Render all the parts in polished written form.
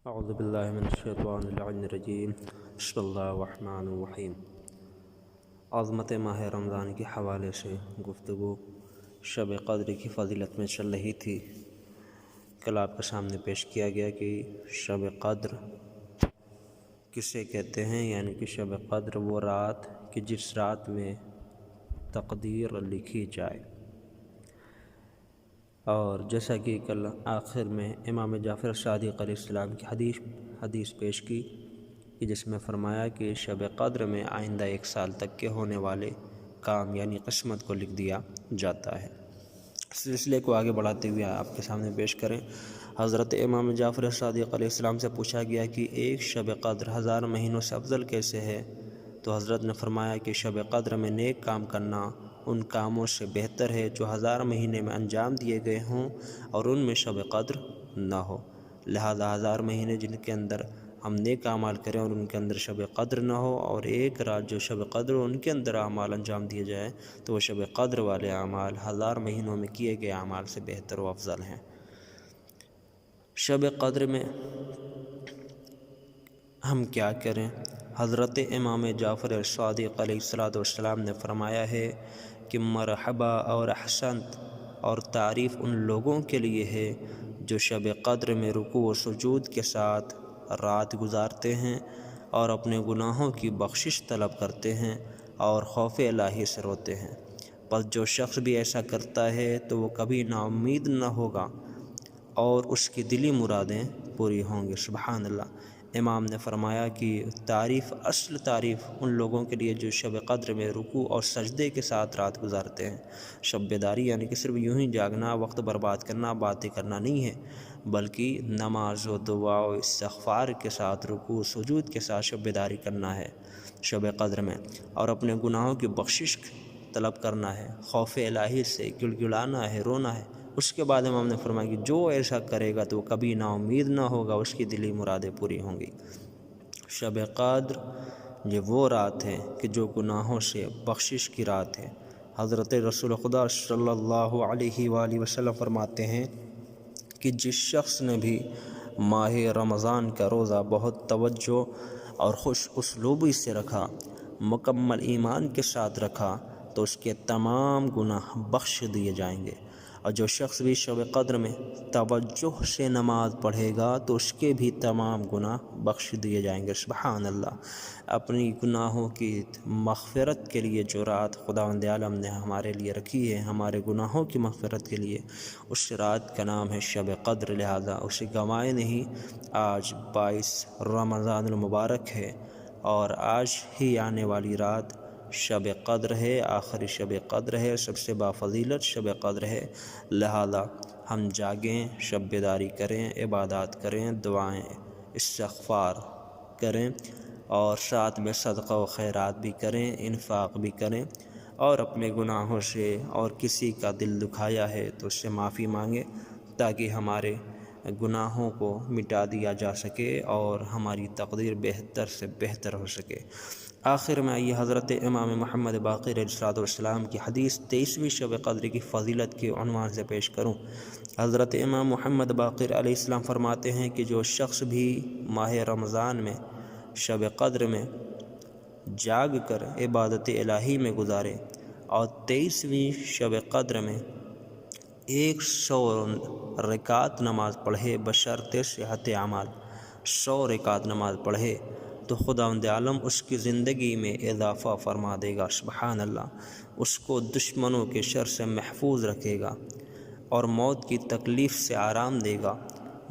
اعوذ باللہ من الشیطان اللعین الرجیم بسم اللہ الرحمن الرحیم۔ عظمت ماہ رمضان کے حوالے سے گفتگو شب قدر کی فضیلت میں چل رہی تھی۔ کل آپ کے سامنے پیش کیا گیا کہ شب قدر کسے کہتے ہیں، یعنی کہ شب قدر وہ رات کہ جس رات میں تقدیر لکھی جائے، اور جیسا کہ کل آخر میں امام جعفر صادق علیہ السلام کی حدیث پیش کی کہ جس میں فرمایا کہ شب قدر میں آئندہ 1 سال تک کے ہونے والے کام یعنی قسمت کو لکھ دیا جاتا ہے۔ سلسلے کو آگے بڑھاتے ہوئے آپ کے سامنے پیش کریں، حضرت امام جعفر صادق علیہ السلام سے پوچھا گیا کہ ایک شب قدر 1000 مہینوں سے افضل کیسے ہے؟ تو حضرت نے فرمایا کہ شب قدر میں نیک کام کرنا ان کاموں سے بہتر ہے جو 1000 مہینے میں انجام دیے گئے ہوں اور ان میں شب قدر نہ ہو۔ لہذا 1000 مہینے جن کے اندر ہم نیک اعمال کریں اور ان کے اندر شب قدر نہ ہو، اور ایک رات جو شب قدر ہو ان کے اندر اعمال انجام دیے جائے، تو وہ شب قدر والے اعمال 1000 مہینوں میں کیے گئے اعمال سے بہتر و افضل ہیں۔ شب قدر میں ہم کیا کریں؟ حضرت امام جعفر صادق علیہ السلام نے فرمایا ہے کہ مرحبا اور احسنت اور تعریف ان لوگوں کے لیے ہے جو شب قدر میں رکوع و سجود کے ساتھ رات گزارتے ہیں اور اپنے گناہوں کی بخشش طلب کرتے ہیں اور خوف الہی سے روتے ہیں۔ پس جو شخص بھی ایسا کرتا ہے تو وہ کبھی نا امید نہ ہوگا اور اس کی دلی مرادیں پوری ہوں گی۔ سبحان اللہ۔ امام نے فرمایا کہ اصل تعریف ان لوگوں کے لیے جو شب قدر میں رکوع اور سجدے کے ساتھ رات گزارتے ہیں۔ شب بیداری یعنی کہ صرف یوں ہی جاگنا، وقت برباد کرنا، باتیں کرنا نہیں ہے، بلکہ نماز و دعا و استغفار کے ساتھ رکوع سجود کے ساتھ شب بیداری کرنا ہے شب قدر میں، اور اپنے گناہوں کی بخشش طلب کرنا ہے، خوف الہی سے گڑگڑانا ہے، رونا ہے۔ اس کے بعد امام نے فرمایا کہ جو ایسا کرے گا تو وہ کبھی نا امید نہ ہوگا، اس کی دلی مرادیں پوری ہوں گی۔ شب قدر یہ وہ رات ہے کہ جو گناہوں سے بخشش کی رات ہے۔ حضرت رسول خدا صلی اللہ علیہ وآلہ وسلم فرماتے ہیں کہ جس شخص نے بھی ماہ رمضان کا روزہ بہت توجہ اور خوش اسلوبی سے رکھا، مکمل ایمان کے ساتھ رکھا، تو اس کے تمام گناہ بخش دیے جائیں گے، اور جو شخص بھی شب قدر میں توجہ سے نماز پڑھے گا تو اس کے بھی تمام گناہ بخش دیے جائیں گے۔ سبحان اللہ۔ اپنی گناہوں کی مغفرت کے لیے جو رات خداوند عالم نے ہمارے لیے رکھی ہے، ہمارے گناہوں کی مغفرت کے لیے، اس رات کا نام ہے شب قدر، لہذا اسے گنوائے نہیں۔ آج 22 رمضان المبارک ہے اور آج ہی آنے والی رات شب قدر ہے، آخری شب قدر ہے، سب سے بافضیلت شب قدر ہے، لہذا ہم جاگیں، شب بیداری کریں، عبادات کریں، دعائیں استغفار کریں، اور ساتھ میں صدقہ و خیرات بھی کریں، انفاق بھی کریں، اور اپنے گناہوں سے اور کسی کا دل دکھایا ہے تو اس سے معافی مانگیں تاکہ ہمارے گناہوں کو مٹا دیا جا سکے اور ہماری تقدیر بہتر سے بہتر ہو سکے۔ آخر میں آئیے حضرت امام محمد باقر علیہ السلام کی حدیث 23ویں شب قدر کی فضیلت کے عنوان سے پیش کروں۔ حضرت امام محمد باقر علیہ السلام فرماتے ہیں کہ جو شخص بھی ماہ رمضان میں شب قدر میں جاگ کر عبادت الہی میں گزارے اور 23ویں شب قدر میں 100 رکعت نماز پڑھے بشرط صحت اعمال، 100 رکعت نماز پڑھے تو خداوند عالم اس کی زندگی میں اضافہ فرما دے گا۔ سبحان اللہ۔ اس کو دشمنوں کے شر سے محفوظ رکھے گا اور موت کی تکلیف سے آرام دے گا۔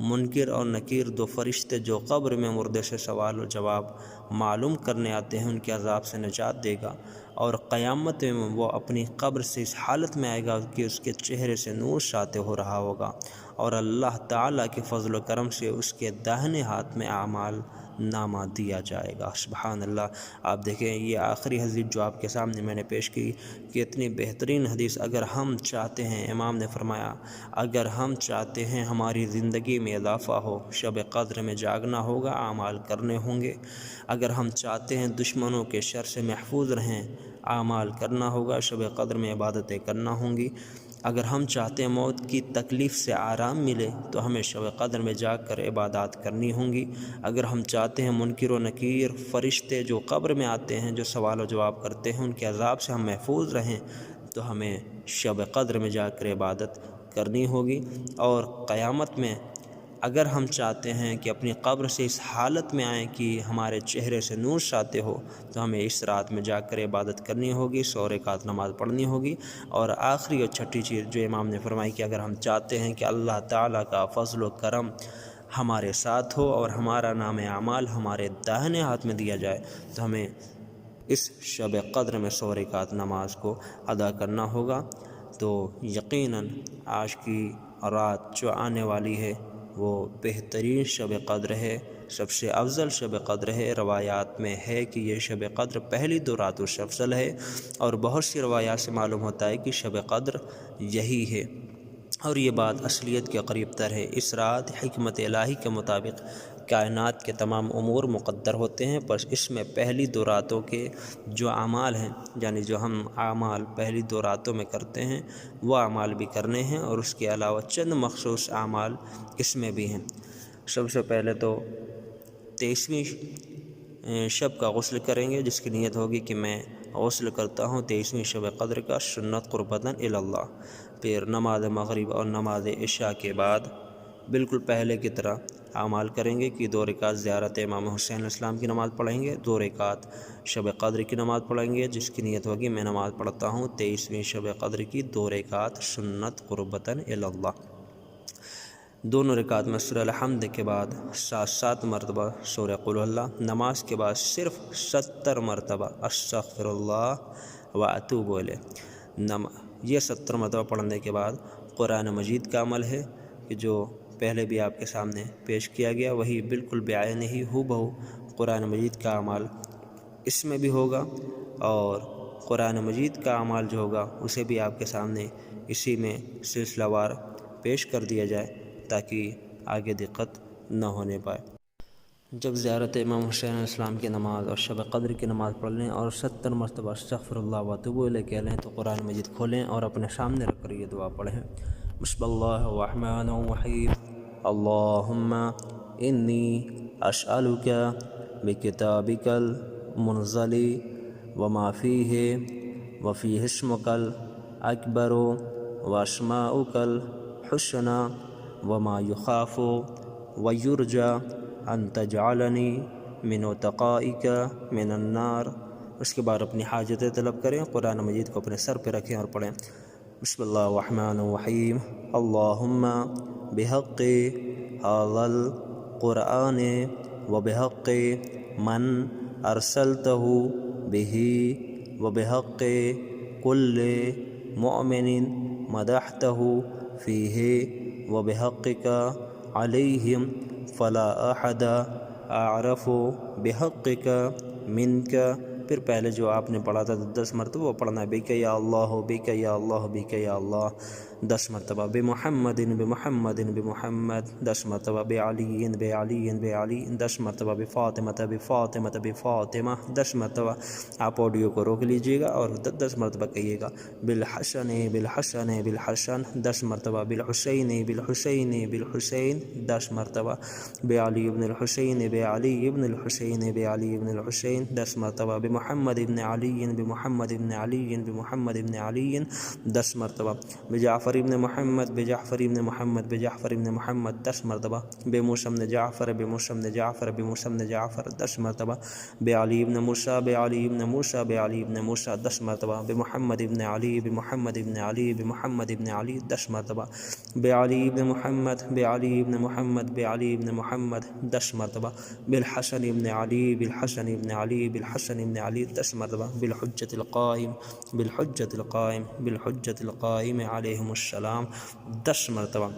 منکر اور نکیر 2 فرشتے جو قبر میں مردے سے سوال و جواب معلوم کرنے آتے ہیں، ان کے عذاب سے نجات دے گا، اور قیامت میں وہ اپنی قبر سے اس حالت میں آئے گا کہ اس کے چہرے سے نور ساطع ہو رہا ہوگا، اور اللہ تعالیٰ کے فضل و کرم سے اس کے داہنے ہاتھ میں اعمال نامہ دیا جائے گا۔ سبحان اللہ۔ آپ دیکھیں یہ آخری حدیث جو آپ کے سامنے میں نے پیش کی کہ اتنی بہترین حدیث، اگر ہم چاہتے ہیں، امام نے فرمایا اگر ہم چاہتے ہیں ہماری زندگی میں اضافہ ہو، شب قدر میں جاگنا ہوگا، اعمال کرنے ہوں گے۔ اگر ہم چاہتے ہیں دشمنوں کے شر سے محفوظ رہیں، اعمال کرنا ہوگا، شب قدر میں عبادتیں کرنا ہوں گی۔ اگر ہم چاہتے ہیں موت کی تکلیف سے آرام ملے تو ہمیں شب قدر میں جا کر عبادات کرنی ہوں گی۔ اگر ہم چاہتے ہیں منکر و نکیر فرشتے جو قبر میں آتے ہیں جو سوال و جواب کرتے ہیں ان کے عذاب سے ہم محفوظ رہیں تو ہمیں شب قدر میں جا کر عبادت کرنی ہوگی۔ اور قیامت میں اگر ہم چاہتے ہیں کہ اپنی قبر سے اس حالت میں آئیں کہ ہمارے چہرے سے نور ساطع ہو تو ہمیں اس رات میں جا کر عبادت کرنی ہوگی، 100 رکعت نماز پڑھنی ہوگی۔ اور آخری اور چھٹی چیز جو امام نے فرمائی کہ اگر ہم چاہتے ہیں کہ اللہ تعالیٰ کا فضل و کرم ہمارے ساتھ ہو اور ہمارا نام اعمال ہمارے داہنے ہاتھ میں دیا جائے تو ہمیں اس شب قدر میں 100 رکعت نماز کو ادا کرنا ہوگا۔ تو یقیناً آج کی رات جو آنے والی ہے وہ بہترین شب قدر ہے، سب سے افضل شب قدر ہے۔ روایات میں ہے کہ یہ شب قدر پہلی 2 راتوں سے افضل ہے، اور بہت سی روایات سے معلوم ہوتا ہے کہ شب قدر یہی ہے، اور یہ بات اصلیت کے قریب تر ہے۔ اس رات حکمت الہی کے مطابق کائنات کے تمام امور مقدر ہوتے ہیں، بس اس میں پہلی 2 راتوں کے جو اعمال ہیں، یعنی جو ہم اعمال پہلی 2 راتوں میں کرتے ہیں وہ اعمال بھی کرنے ہیں، اور اس کے علاوہ چند مخصوص اعمال اس میں بھی ہیں۔ سب سے پہلے تو 23ویں شب کا غسل کریں گے، جس کی نیت ہوگی کہ میں غسل کرتا ہوں 23ویں شب قدر کا سنت قربتاً اللہ۔ پھر نماز مغرب اور نماز عشاء کے بعد بالکل پہلے کی طرح اعمال کریں گے کہ 2 رکعت زیارت امام حسین علیہ السلام کی نماز پڑھیں گے، 2 رکعت شب قدر کی نماز پڑھیں گے، جس کی نیت ہوگی میں نماز پڑھتا ہوں 23ویں شب قدر کی 2 رکعت سنت قربتاً اللہ۔ دونوں رکعت میں سورہ الحمد کے بعد 7 مرتبہ سورہ قل اللہ، نماز کے بعد صرف 70 مرتبہ استغفر اللہ و اتوب الیہ۔ یہ 70 مرتبہ پڑھنے کے بعد قرآن مجید کا عمل ہے کہ جو پہلے بھی آپ کے سامنے پیش کیا گیا، وہی بالکل بعین ہی ہو بہو قرآن مجید کا عمل اس میں بھی ہوگا، اور قرآن مجید کا عمل جو ہوگا اسے بھی آپ کے سامنے اسی میں سلسلہ وار پیش کر دیا جائے تاکہ آگے دقت نہ ہونے پائے۔ جب زیارت امام حسین علیہ السلام کی نماز اور شب قدر کی نماز پڑھ لیں اور 70 مرتبہ استغفر اللہ و اتوب الیہ کہہ لیں تو قرآن مجید کھولیں اور اپنے سامنے رکھ کر یہ دعا پڑھیں۔ بسم اللہ الرحمن الرحیم، اللہم انی اسألک بکتابک المنزل وما فیہ وفیہ اسمک الاکبر واسماؤک الحسنى وما یخاف ویرجى ان تجعلنی من اتقائک من النار۔ اس کے بعد اپنی حاجتیں طلب کریں، قرآن مجید کو اپنے سر پہ رکھیں اور پڑھیں۔ بسم اللہ الرحمن الرحیم، اللہم بحق هذا القرآن وبحق من ارسلتہ به وبحق کل مؤمن مدحتہ فیہ وبحقک علیہم فلا احد اعرف بحقک منک۔ پھر پہلے جو آپ نے پڑھا تھا 10 مرتبہ وہ پڑھنا ہے، بیک یا اللہ بیک یا اللہ بیک یا اللہ 10 مرتبہ، بمحمد بمحمد بمحمد 10 مرتبہ، بعلی بعلی بعلی 10 مرتبہ، بفاطمہ بفاطمہ بفاطمہ 10 مرتبہ۔ آپ آڈیو کو روک لیجیے گا اور 10 مرتبہ کہیے گا، بالحسن بالحسن بالحسن 10 مرتبہ، بالحسین بالحسین بالحسین 10 مرتبہ، بعلی ابن الحسین بعلی ابن الحسین بعلی ابن الحسین 10 مرتبہ، بمحمد ابن علی بمحمد ابن علی بمحمد ابن علی 10 مرتبہ، بجعفر ابن محمد بجعفر ابن محمد بجعفر ابن محمد 10 مرتبہ، بموسیٰ ابن جعفر بموسیٰ ابن جعفر بموسیٰ ابن جعفر 10 مرتبہ، بعلی ابن موسیٰ بعلی ابن موسیٰ بعلی ابن موسیٰ 10 مرتبہ، بمحمد ابن علی بمحمد ابن علی بمحمد ابن علی 10 مرتبہ، بعلی ابن محمد بعلی ابن محمد بعلی ابن محمد 10 مرتبہ، بالحسن ابن علی بالحسن ابن علی بالحسن ابن علی 10 مرتبہ، بالحجۃ القائم بالحجۃ القائم بالحجۃ القائم علیہم السلام 10 مرتبہ۔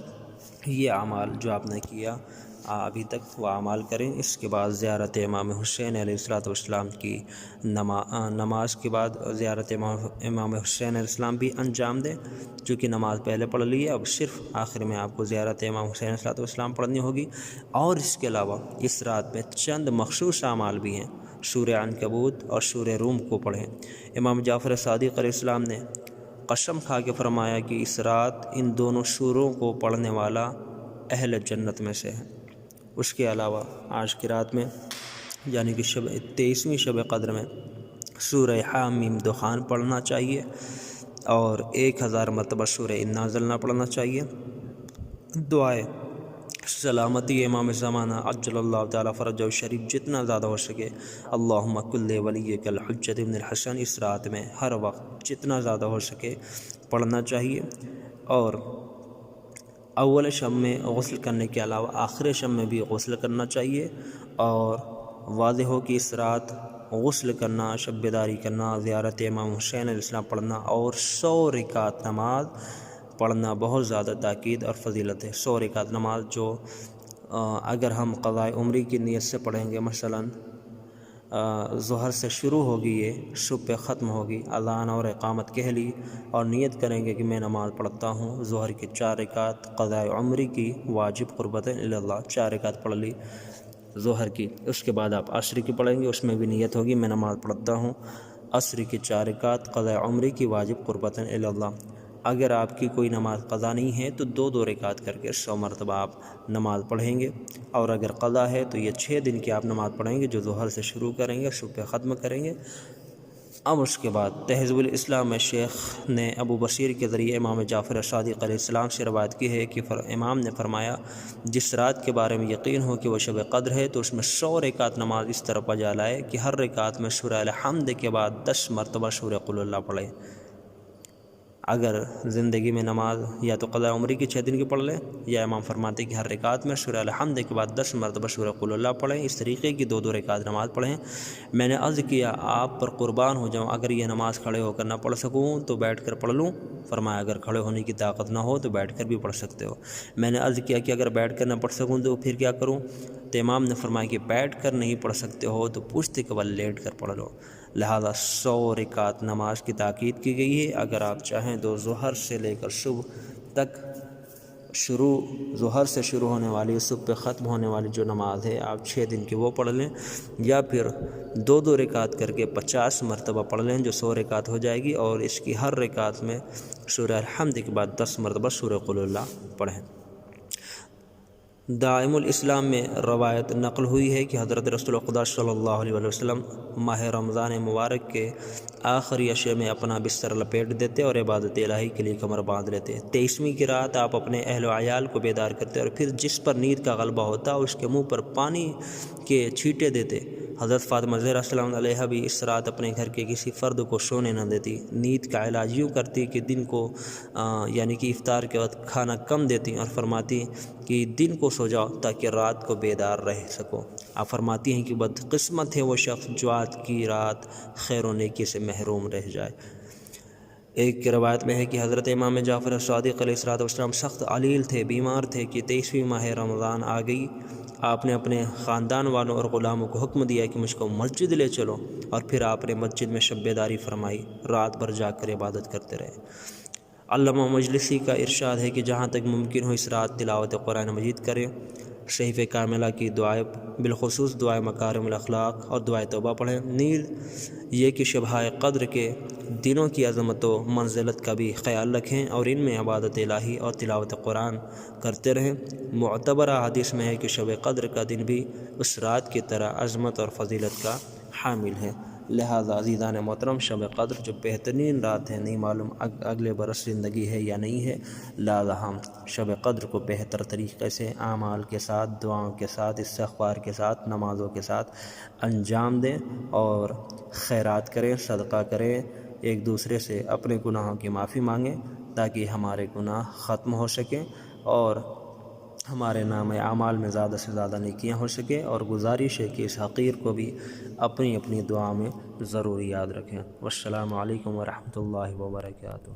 یہ اعمال جو آپ نے کیا ابھی تک وہ اعمال کریں۔ اس کے بعد زیارت امام حسین علیہ السلام کی نماز کے بعد زیارت امام حسین علیہ السلام بھی انجام دیں، چونکہ نماز پہلے پڑھ لی ہے، اب صرف آخر میں آپ کو زیارت امام حسین علیہ السلام پڑھنی ہوگی۔ اور اس کے علاوہ اس رات میں چند مخصوص اعمال بھی ہیں، سورہ عنکبوت اور سورہ روم کو پڑھیں۔ امام جعفر صادق علیہ السلام نے قسم کھا کے فرمایا کہ اس رات ان دونوں سوروں کو پڑھنے والا اہل جنت میں سے ہے۔ اس کے علاوہ آج کی رات میں یعنی کہ 23ویں شب قدر میں سورہ حامیم دخان پڑھنا چاہیے اور 1000 مرتبہ سورہ انا نازلنا پڑھنا چاہیے۔ دعائے سلامتی امام زمانہ عجل اللہ تعالیٰ فرجہ شریف جتنا زیادہ ہو سکے اللہم کل ولیک الحجۃ ابن الحسن اس رات میں ہر وقت جتنا زیادہ ہو سکے پڑھنا چاہیے، اور اول شب میں غسل کرنے کے علاوہ آخر شب میں بھی غسل کرنا چاہیے، اور واضح ہو کہ اس رات غسل کرنا، شب بیداری کرنا، زیارت امام حسین علیہ السلام پڑھنا اور 100 رکعت نماز پڑھنا بہت زیادہ تاکید اور فضیلت ہے۔ 100 رکعت نماز جو اگر ہم قضاء عمری کی نیت سے پڑھیں گے، مثلا ظہر سے شروع ہوگی، یہ صبح پہ ختم ہوگی، اذان اور اقامت کہہ لی اور نیت کریں گے کہ میں نماز پڑھتا ہوں ظہر کی 4 رکعت قضاء عمری کی واجب قربت اللہ، 4 رکعت پڑھ لی ظہر کی، اس کے بعد آپ عصر کی پڑھیں گے، اس میں بھی نیت ہوگی میں نماز پڑھتا ہوں عصر کی 4 رکعت قضاء عمری کی واجب قربت اللہ۔ اگر آپ کی کوئی نماز قضا نہیں ہے تو 2 رکعت کر کے 100 مرتبہ آپ نماز پڑھیں گے، اور اگر قضا ہے تو یہ 6 دن کی آپ نماز پڑھیں گے جو ظہر سے شروع کریں گے صبح ختم کریں گے۔ اب اس کے بعد تہذیب الاسلام میں شیخ نے ابو بصیر کے ذریعے امام جعفر صادق علیہ السلام سے روایت کی ہے کہ امام نے فرمایا جس رات کے بارے میں یقین ہو کہ وہ شب قدر ہے تو اس میں 100 رکعت نماز اس طرح بجا لائے کہ ہر رکعت میں سورہ الحمد کے بعد 10 مرتبہ سورہ قل اللہ پڑھے۔ اگر زندگی میں نماز یا تو قضاء عمری کی 6 دن کی پڑھ لیں، یا امام فرماتے کہ ہر رکعت میں سورہ الحمد کے بعد 10 مرتبہ سورہ قل اللہ پڑھیں، اس طریقے کی 2 رکعت نماز پڑھیں۔ میں نے عرض کیا آپ پر قربان ہو جاؤں، اگر یہ نماز کھڑے ہو کر نہ پڑھ سکوں تو بیٹھ کر پڑھ لوں؟ فرمایا اگر کھڑے ہونے کی طاقت نہ ہو تو بیٹھ کر بھی پڑھ سکتے ہو۔ میں نے عرض کیا کہ اگر بیٹھ کر نہ پڑھ سکوں تو پھر کیا کروں؟ تو امام نے فرمایا کہ بیٹھ کر نہیں پڑھ سکتے ہو تو پشت کے بل لیٹ کر پڑھ لو۔ لہذا 100 رکعت نماز کی تاکید کی گئی ہے۔ اگر آپ چاہیں تو ظہر سے لے کر صبح تک ظہر سے شروع ہونے والی صبح پہ ختم ہونے والی جو نماز ہے آپ 6 دن کی وہ پڑھ لیں، یا پھر 2 رکعت کر کے 50 مرتبہ پڑھ لیں جو 100 رکعت ہو جائے گی، اور اس کی ہر رکعت میں سورہ الحمد کے بعد 10 مرتبہ سورہ قل اللہ پڑھیں۔ دائم الاسلام میں روایت نقل ہوئی ہے کہ حضرت رسول خدا صلی اللہ علیہ وسلم ماہ رمضان مبارک کے آخری عشرے میں اپنا بستر لپیٹ دیتے اور عبادت الہی کے لیے کمر باندھ لیتے۔ 23ویں کی رات آپ اپنے اہل و عیال کو بیدار کرتے اور پھر جس پر نیند کا غلبہ ہوتا اس کے منہ پر پانی کے چھینٹے دیتے۔ حضرت فاطمہ زہرا سلام علیہا بھی اس رات اپنے گھر کے کسی فرد کو سونے نہ دیتی، نیند کا علاج یوں کرتی کہ دن کو یعنی کہ افطار کے وقت کھانا کم دیتی اور فرماتی کہ دن کو سو جاؤ تاکہ رات کو بیدار رہ سکو۔ آپ فرماتی ہیں کہ بدقسمت ہے وہ شخص جو آج کی رات خیر و نیکی سے محروم رہ جائے۔ ایک روایت میں ہے کہ حضرت امام جعفر صادق علیہ السلام سخت علیل تھے، بیمار تھے کہ 23ویں ماہ رمضان آ گئی۔ آپ نے اپنے خاندان والوں اور غلاموں کو حکم دیا کہ مجھ کو مسجد لے چلو، اور پھر آپ نے مسجد میں شب بیداری فرمائی، رات بھر جا کر عبادت کرتے رہے۔ علامہ مجلسی کا ارشاد ہے کہ جہاں تک ممکن ہو اس رات تلاوت قرآن مجید کریں، صحیفہ کاملہ کی دعائیں بالخصوص دعائے مکارم الاخلاق اور دعائے توبہ پڑھیں۔ نیز یہ کہ شبہ قدر کے دنوں کی عظمت و منزلت کا بھی خیال رکھیں اور ان میں عبادت الہی اور تلاوت قرآن کرتے رہیں۔ معتبرہ حدیث میں ہے کہ شب قدر کا دن بھی اس رات کی طرح عظمت اور فضیلت کا حامل ہے۔ لہذا عزیزان محترم، شب قدر جو بہترین رات ہے، نہیں معلوم اگلے برس زندگی ہے یا نہیں ہے، لہذا ہم شب قدر کو بہتر طریقے سے اعمال کے ساتھ، دعاؤں کے ساتھ، استغفار کے ساتھ، نمازوں کے ساتھ انجام دیں اور خیرات کریں، صدقہ کریں، ایک دوسرے سے اپنے گناہوں کی معافی مانگیں تاکہ ہمارے گناہ ختم ہو سکیں اور ہمارے نام اعمال میں زیادہ سے زیادہ نیکیاں ہو سکیں۔ اور گزارش ہے کہ اس حقیر کو بھی اپنی اپنی دعا میں ضرور یاد رکھیں۔ والسلام علیکم ورحمۃ اللہ وبرکاتہ۔